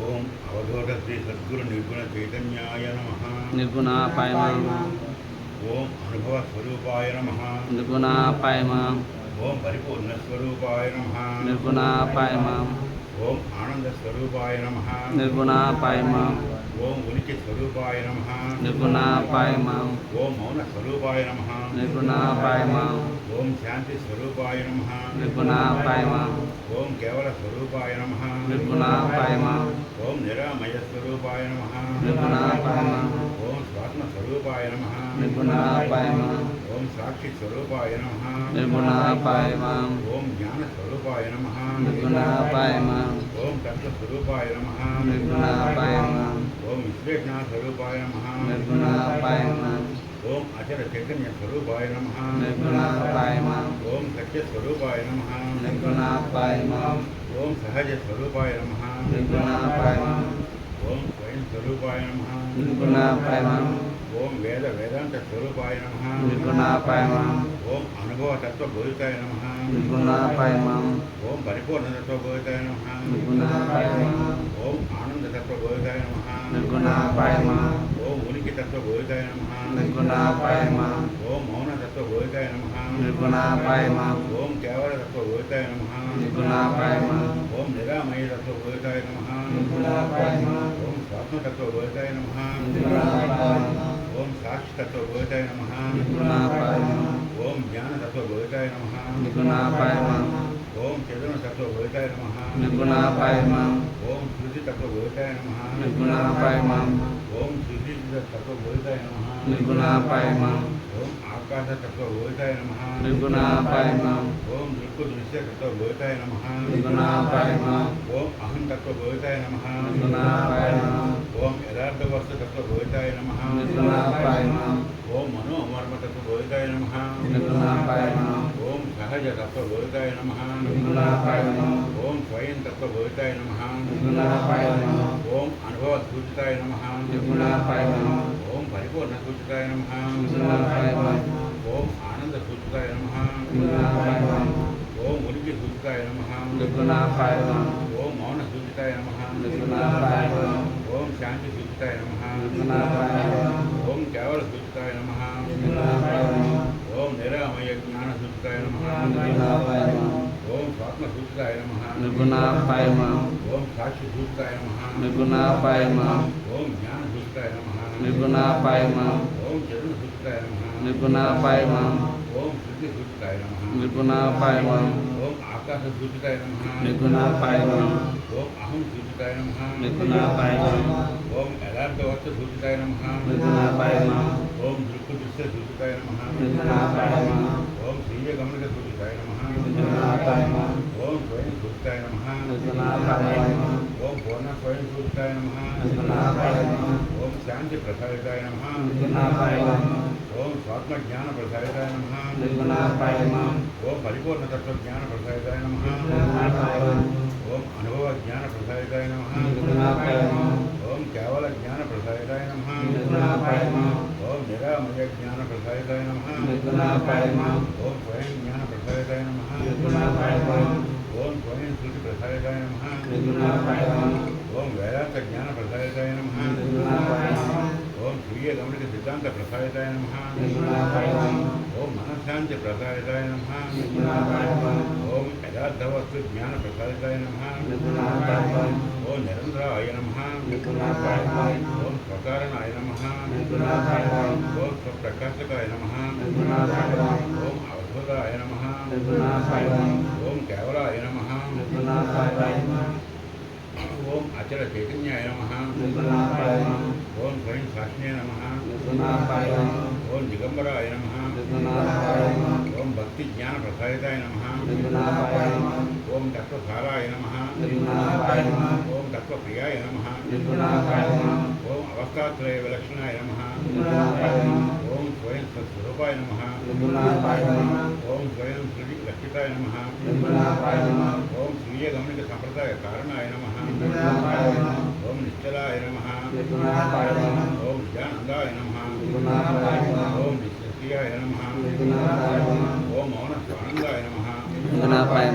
ఓం అవధూత శ్రీ సద్గురు నిర్గుణ చైతన్యాయ నమః. నిర్గుణాపాయ ఓం అనుభవ స్వరూపాయ నమః. నిర్గుణాపాయ ఓం పరిపూర్ణ స్వరూపాయ నమః. నిర్గుణాపాయ ఓం ఆనంద స్వరూపాయ నమః. నిర్గుణాపాయ ఓం ఉనికి స్వరూపాయ నమః. నిర్గుణాపాయ ఓం మౌన స్వరూపాయ నమః. నిర్గుణాపాయ ఓం శాంతి స్వరూపాయ నమః. నిర్గుణాపాయ ఓం కేవల స్వరూపాయ నమః. నిర్గుణాపాయ ఓం నిరామయ స్వరూపాయ నమః. నిర్గుణాపాయ ఓం స్వాత్మ స్వరూపాయ నమః. నిర్గుణాపాయ ఓం సాక్షి స్వరూపాయ నమః. నిర్గుణాపాయ ఓం జ్ఞాన స్వరూపాయ నమః. నిర్గుణాపాయ ఓం తత్వ స్వరూపాయ నమః. నిర్గుణాపాయ ఓం విశ్లేషణ స్వరూపాయ నమః. నిర్గుణాపాయ ఓం అచల చైతన్య స్వరూపాయ నమః. నిర్గుణాపాయ ఓం సత్య స్వరూపాయ నమః. నిర్గుణాపాయ ఓం సహజ స్వరూపాయ నమః. నిర్గుణాపాయ ఓం స్వయం స్వరూపాయ నమః. నిర్గుణాపాయ ఓం వేద వేదాంత స్వరూపాయ నమః. నిర్గుణాపాయ ఓం అనుభవ తత్వ బోధితాయ నమః. నిర్గుణాపాయ ఓం పరిపూర్ణ తత్వ బోధితాయ నమః. నిర్గుణాపాయ ఓం ఆనంద తత్వ బోధితాయ నమః. నిర్గుణాపాయ ఓం ఉనికి తత్వ బోధితాయ నమః. నిర్గుణాపాయ ఓం మౌన తత్వ బోధితాయ నమః. నిర్గుణాపాయ ఓం కేవల తత్వ బోధితాయ నమః. నిర్గుణాపాయ ఓం నిరామయ తత్వ బోధితాయ నమః. నిర్గుణాపాయ ఓం స్వాత్మ తత్వ బోధితాయ నమః. ఓం సాక్షి తత్వ బోధితాయ నమః. నిర్గుణాపాయ ఓం జ్ఞాన తత్వ బోధితాయ నమః. నిర్గుణాపాయ ఓం చతుర్ణ తత్వ బోధితాయ నమః. నిర్గుణాపాయ ఓం శృతి తత్వ బోధితాయ నమః. నిర్గుణాపాయ ఓం శృతి తత్వ బోధితాయ నమః. నిర్గుణాపాయ ఓం ఆకాశ తత్వ బోధితాయ నమః. నిర్గుణాపాయ ఓం దృక్కు దృశ్య తత్వ బోధితాయ నమః. నిర్గుణాపాయ ఓం అహం తత్వ బోధితాయ నమః. నిర్గుణాపాయ ఓం యథార్థ వస్తు తత్వ బోధితాయ నమః. నిర్గుణాపాయ ఓం మనో అమర్మ తత్వ బోధితాయ నమః. నిర్గుణాపాయ ఓం సహజ తత్వ బోధితాయ నమః. నిర్గుణాపాయ ఓం స్వయం తత్వ బోధితాయ నమః. నిర్గుణాపాయ ఓం అనుభవ సూచితాయ నమః. నిర్గుణాపాయ ఓం పరిపూర్ణ సూచితాయ నమః. నిర్గుణాపాయ ఓం ఆనంద సూచితాయ నమః. నిర్గుణాపాయ ఓం ఉనికి సూచితాయ నమః. నిర్గుణాపాయ ఓం మౌన సూచితాయ నమః. నిర్గుణాపాయ ఓం శాంతి సూచితాయ నమః. నిర్గుణాపాయ ఓం కేవల సూచితాయ నమః. నిర్గుణాపాయ ఓం నిరామయ జ్ఞాన సూచితాయ నమః. నిర్గుణాపాయ ఓం స్వాత్మ సూచితాయ నమః. నిర్గుణాపాయ ఓం సాక్షి సూచితాయ నమః. నిర్గుణాపాయ ఓం జ్ఞాన సూచితాయ నమః. నిర్గుణాపాయ ఓం చరుణ సూచితాయ నమః. నిర్గుణాపాయ ఓం శృతి సూచితాయ నమః. నిర్గుణాపాయ ఓం ఆకాశ సూచితాయ నమః. నిర్గుణాపాయ ఓం అహం సూచితాయ నమః. నిర్గుణాపాయ ఓం యథార్థ వస్తు సూచితాయ నమః. నిర్గుణాపాయ ఓం దృక్కు దృశ్య సూచితాయ నమః. నిర్గుణాపాయ ఓం స్వీయ గమనిక సూచితాయ నమః. నిర్గుణాపాయ ఓం స్వయం సూచితాయ నమః. నిర్గుణాపాయ ఓం పూర్ణ స్వయం సూచితాయ నమః. నిర్గుణాపాయ ఓం శాంతి ప్రసాదితాయ నమః. నిర్గుణాపాయ ఓం స్వాత్మ జ్ఞాన ప్రసాదితాయ నమః. నిర్గుణాపాయ ఓం పరిపూర్ణ తత్వ జ్ఞాన ప్రసాదితాయ నమః. నిర్గుణాపాయ ఓం అనుభవ జ్ఞాన ప్రసాదితాయ నమః. నిర్గుణాపాయ ఓం కేవల జ్ఞాన ప్రసాదితాయ నమః. నిర్గుణాపాయ ఓం నిరామయ జ్ఞాన ప్రసాదితాయ నమః. నిర్గుణాపాయ ఓం స్వయం జ్ఞాన ప్రసాదితాయ నమః. నిర్గుణాపాయ ఓం స్వయం శృతి ప్రసాదితాయ నమః. నిర్గుణాపాయ ఓం వేదాంత జ్ఞాన ప్రసాదితాయ నమః. నిర్గుణాపాయ ఓం స్వీయ గమనిక సిద్ధాంత ప్రసాదితాయ నమః. నిర్గుణాపాయ ఓం మనశ్శాంతి ప్రసాదితాయ నమః. నిర్గుణాపాయ ఓం యథార్థ వస్తు జ్ఞాన ప్రసాదితాయ నమః. నిర్గుణాపాయ ఓం నిరంతరాయ నమః. నిర్గుణాపాయ ఓం స్వకారణాయ నమః. నిర్గుణాపాయ ఓం స్వప్రకాశకాయ నమః. నిర్గుణాపాయ ఓం అవధూతాయ నమః. నిర్గుణాపాయ ఓం కేవలాయ నమః. నిర్గుణాపాయ ఓం అచల చైతన్యాయ నమః. నిర్గుణాపాయ ఓం స్వయం సాక్షిణే నమః. నిర్గుణాపాయ ఓం దిగంబరాయ నమః. నిర్గుణాపాయ ఓం భక్తి జ్ఞాన ప్రసాదితాయ నమః. నిర్గుణాపాయ ఓం తత్వసారాయ నమః. నిర్గుణాపాయ ఓం తత్వప్రియాయ నమః. నిర్గుణాపాయ ఓం అవస్థాత్రయ విలక్షణాయ నమః. నిర్గుణాపాయ ఓం స్వయం స్వస్వరూపాయ నమః. నిర్గుణాపాయ ఓం స్వయం శృతి లక్షితాయ నమః. నిర్గుణాపాయ ఓం స్వీయ గమనిక సంప్రదాయ కారణాయ నమః. నిర్గుణాపాయ ఓం నిశ్చలాయ నమః. నిర్గుణాపాయ ఓం నిత్యానందాయ నమః. నిర్గుణాపాయ ఓం నిశ్చయాయ నమః. నిర్గుణాపాయ ఓం మౌన స్వానందాయ నమః. నిర్గుణాపాయ